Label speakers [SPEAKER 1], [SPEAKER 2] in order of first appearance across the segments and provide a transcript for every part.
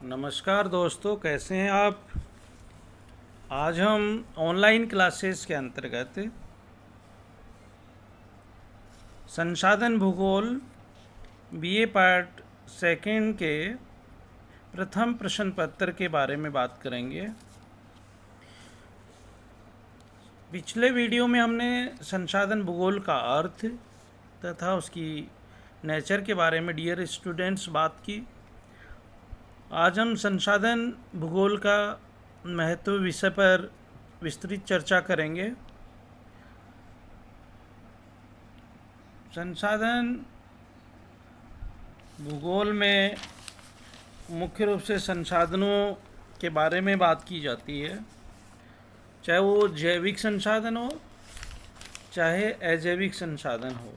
[SPEAKER 1] नमस्कार दोस्तों, कैसे हैं आप। आज हम ऑनलाइन क्लासेस के अंतर्गत संसाधन भूगोल बीए पार्ट सेकंड के प्रथम प्रश्न पत्र के बारे में बात करेंगे। पिछले वीडियो में हमने संसाधन भूगोल का अर्थ तथा उसकी नेचर के बारे में डियर स्टूडेंट्स बात की। आज हम संसाधन भूगोल का महत्व विषय पर विस्तृत चर्चा करेंगे। संसाधन भूगोल में मुख्य रूप से संसाधनों के बारे में बात की जाती है, चाहे वो जैविक संसाधन हो चाहे अजैविक संसाधन हो।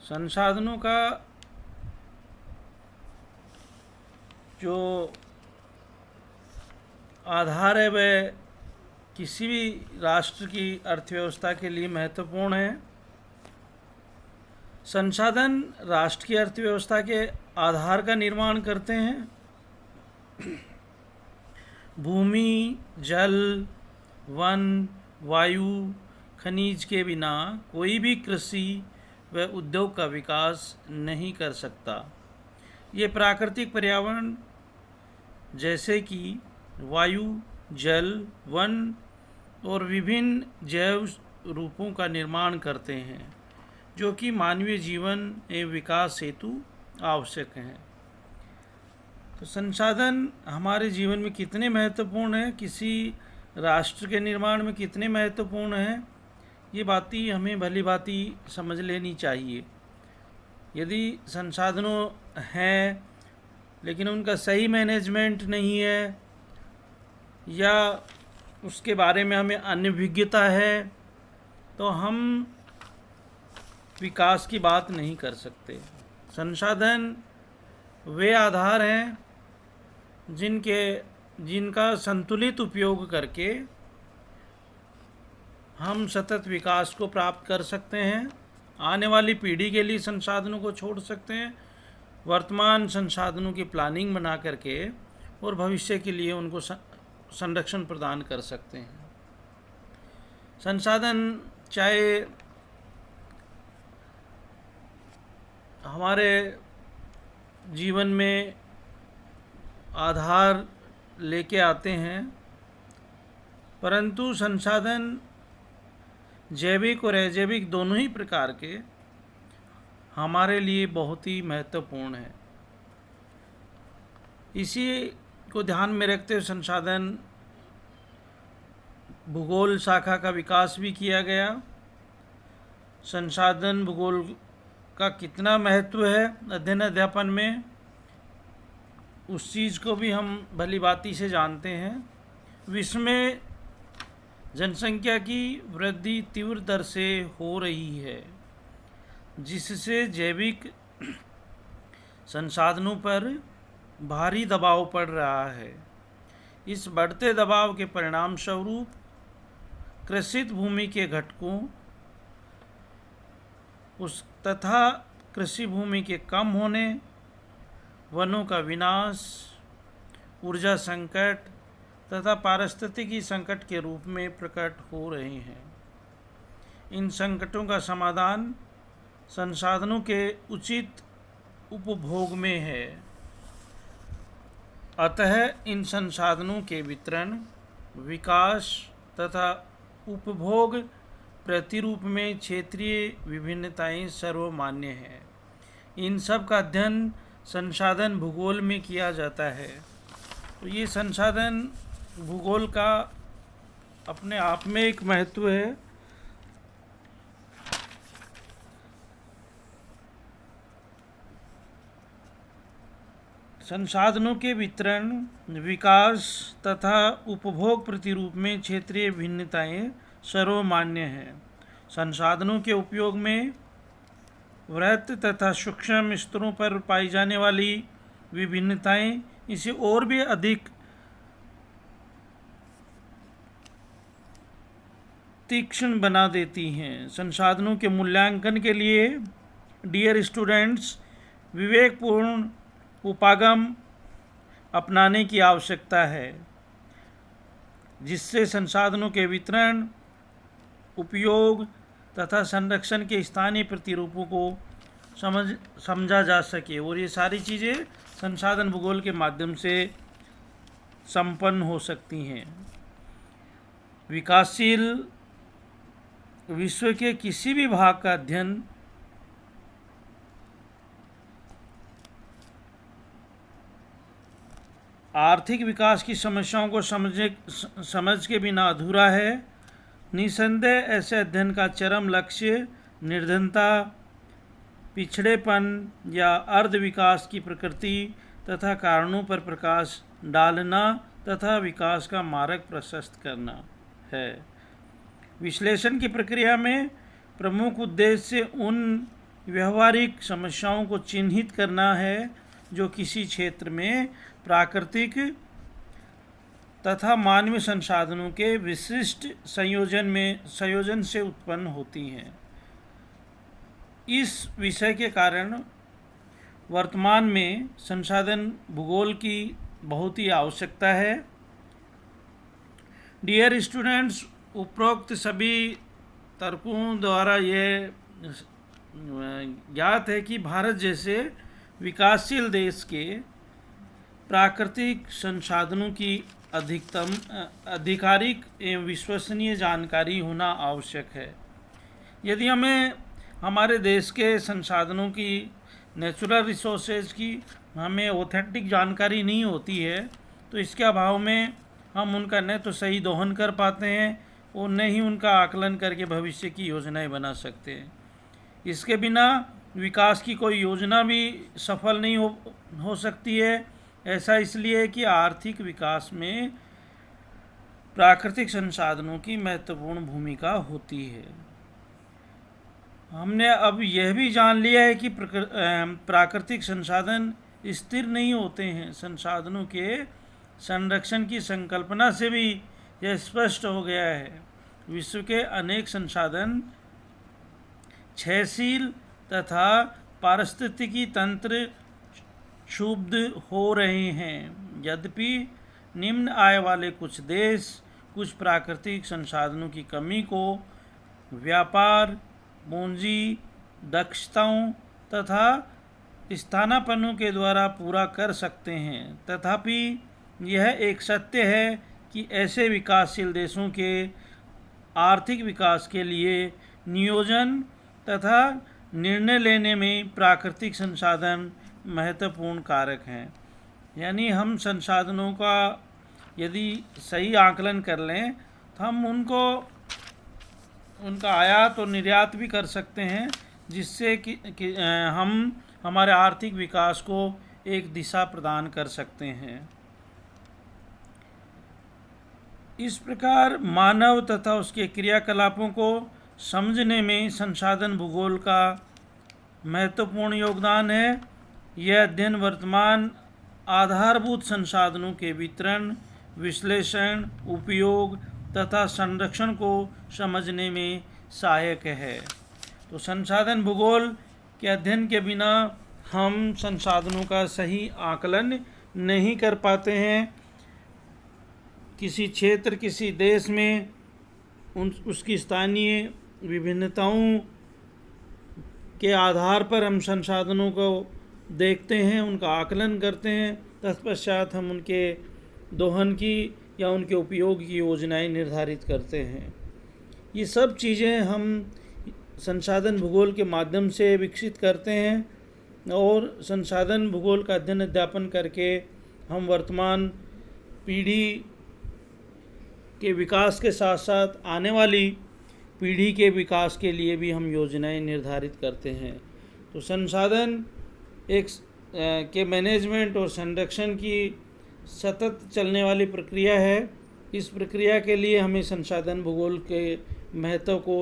[SPEAKER 1] संसाधनों का जो आधार है वह किसी भी राष्ट्र की अर्थव्यवस्था के लिए महत्वपूर्ण है। संसाधन राष्ट्र की अर्थव्यवस्था के आधार का निर्माण करते हैं। भूमि, जल, वन, वायु, खनिज के बिना कोई भी कृषि व उद्योग का विकास नहीं कर सकता। ये प्राकृतिक पर्यावरण जैसे कि वायु, जल, वन और विभिन्न जैव रूपों का निर्माण करते हैं, जो कि मानवीय जीवन एवं विकास हेतु आवश्यक हैं। तो संसाधन हमारे जीवन में कितने महत्वपूर्ण हैं, किसी राष्ट्र के निर्माण में कितने महत्वपूर्ण हैं, ये बातें हमें भली भांति समझ लेनी चाहिए। यदि संसाधनों हैं लेकिन उनका सही मैनेजमेंट नहीं है या उसके बारे में हमें अनभिज्ञता है, तो हम विकास की बात नहीं कर सकते। संसाधन वे आधार हैं जिनका संतुलित उपयोग करके हम सतत विकास को प्राप्त कर सकते हैं। आने वाली पीढ़ी के लिए संसाधनों को छोड़ सकते हैं, वर्तमान संसाधनों की प्लानिंग बना करके और भविष्य के लिए उनको संरक्षण प्रदान कर सकते हैं। संसाधन चाहे हमारे जीवन में आधार लेके आते हैं, परंतु संसाधन जैविक और अजैविक दोनों ही प्रकार के हमारे लिए बहुत ही महत्वपूर्ण है। इसी को ध्यान में रखते हुए संसाधन भूगोल शाखा का विकास भी किया गया। संसाधन भूगोल का कितना महत्व है अध्ययन अध्यापन में, उस चीज़ को भी हम भली भांति से जानते हैं। विश्व में जनसंख्या की वृद्धि तीव्र दर से हो रही है, जिससे जैविक संसाधनों पर भारी दबाव पड़ रहा है। इस बढ़ते दबाव के परिणाम स्वरूप कृषित भूमि के घटकों तथा कृषि भूमि के कम होने, वनों का विनाश, ऊर्जा संकट तथा पारिस्थितिकी संकट के रूप में प्रकट हो रहे हैं। इन संकटों का समाधान संसाधनों के उचित उपभोग में है। अतः इन संसाधनों के वितरण, विकास तथा उपभोग प्रतिरूप में क्षेत्रीय विभिन्नताएं सर्वमान्य हैं। इन सब का अध्ययन संसाधन भूगोल में किया जाता है। तो ये संसाधन भूगोल का अपने आप में एक महत्व है। संसाधनों के वितरण, विकास तथा उपभोग प्रतिरूप में क्षेत्रीय भिन्नताएं सर्वमान्य हैं। संसाधनों के उपयोग में वृहत तथा सूक्ष्म स्तरों पर पाई जाने वाली विभिन्नताएं इसे और भी अधिक तीक्ष्ण बना देती हैं। संसाधनों के मूल्यांकन के लिए डियर स्टूडेंट्स विवेकपूर्ण उपागम अपनाने की आवश्यकता है, जिससे संसाधनों के वितरण, उपयोग तथा संरक्षण के स्थानीय प्रतिरूपों को समझा जा सके। और ये सारी चीज़ें संसाधन भूगोल के माध्यम से संपन्न हो सकती हैं। विकासशील विश्व के किसी भी भाग का अध्ययन आर्थिक विकास की समस्याओं को समझ के बिना अधूरा है। निसंदेह ऐसे अध्ययन का चरम लक्ष्य निर्धनता, पिछड़ेपन या अर्ध विकास की प्रकृति तथा कारणों पर प्रकाश डालना तथा विकास का मार्ग प्रशस्त करना है। विश्लेषण की प्रक्रिया में प्रमुख उद्देश्य उन व्यवहारिक समस्याओं को चिन्हित करना है जो किसी क्षेत्र में प्राकृतिक तथा मानवीय संसाधनों के विशिष्ट संयोजन से उत्पन्न होती हैं। इस विषय के कारण वर्तमान में संसाधन भूगोल की बहुत ही आवश्यकता है। डियर स्टूडेंट्स, उपरोक्त सभी तर्कों द्वारा ये ज्ञात है कि भारत जैसे विकासशील देश के प्राकृतिक संसाधनों की आधिकारिक एवं विश्वसनीय जानकारी होना आवश्यक है। यदि हमें हमारे देश के संसाधनों की, नेचुरल रिसोर्सेज की हमें ऑथेंटिक जानकारी नहीं होती है, तो इसके अभाव में हम उनका न तो सही दोहन कर पाते हैं और न ही उनका आकलन करके भविष्य की योजनाएं बना सकते हैं। इसके बिना विकास की कोई योजना भी सफल नहीं हो सकती है। ऐसा इसलिए कि आर्थिक विकास में प्राकृतिक संसाधनों की महत्वपूर्ण भूमिका होती है। हमने अब यह भी जान लिया है कि प्राकृतिक संसाधन स्थिर नहीं होते हैं। संसाधनों के संरक्षण की संकल्पना से भी यह स्पष्ट हो गया है। विश्व के अनेक संसाधन क्षयशील तथा पारिस्थितिकी तंत्र क्षुब्ध हो रहे हैं। यद्यपि निम्न आय वाले कुछ देश कुछ प्राकृतिक संसाधनों की कमी को व्यापार, पूंजी, दक्षताओं तथा स्थानापन्नों के द्वारा पूरा कर सकते हैं। तथापि यह एक सत्य है कि ऐसे विकासशील देशों के आर्थिक विकास के लिए नियोजन तथा निर्णय लेने में प्राकृतिक संसाधन महत्वपूर्ण कारक हैं। यानी हम संसाधनों का यदि सही आकलन कर लें तो हम उनका आयात और निर्यात भी कर सकते हैं, जिससे कि हम हमारे आर्थिक विकास को एक दिशा प्रदान कर सकते हैं। इस प्रकार मानव तथा उसके क्रियाकलापों को समझने में संसाधन भूगोल का महत्वपूर्ण योगदान है। यह अध्ययन वर्तमान आधारभूत संसाधनों के वितरण, विश्लेषण, उपयोग तथा संरक्षण को समझने में सहायक है। तो संसाधन भूगोल के अध्ययन के बिना हम संसाधनों का सही आकलन नहीं कर पाते हैं। किसी क्षेत्र, किसी देश में उसकी स्थानीय विभिन्नताओं के आधार पर हम संसाधनों को देखते हैं, उनका आकलन करते हैं। तत्पश्चात हम उनके दोहन की या उनके उपयोग की योजनाएं निर्धारित करते हैं। ये सब चीज़ें हम संसाधन भूगोल के माध्यम से विकसित करते हैं और संसाधन भूगोल का अध्ययन अध्यापन करके हम वर्तमान पीढ़ी के विकास के साथ साथ आने वाली पीढ़ी के विकास के लिए भी हम योजनाएं निर्धारित करते हैं। तो संसाधन के मैनेजमेंट और संरक्षण की सतत चलने वाली प्रक्रिया है। इस प्रक्रिया के लिए हमें संसाधन भूगोल के महत्व को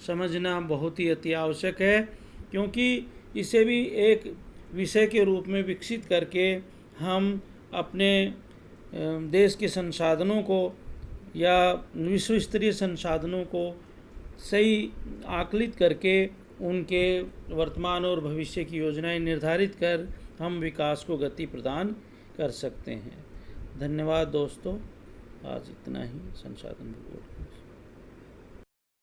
[SPEAKER 1] समझना बहुत ही अति आवश्यक है, क्योंकि इसे भी एक विषय के रूप में विकसित करके हम अपने देश के संसाधनों को या विश्व स्तरीय संसाधनों को सही आकलित करके उनके वर्तमान और भविष्य की योजनाएं निर्धारित कर हम विकास को गति प्रदान कर सकते हैं। धन्यवाद दोस्तों, आज इतना ही संसाधन रिपोर्ट।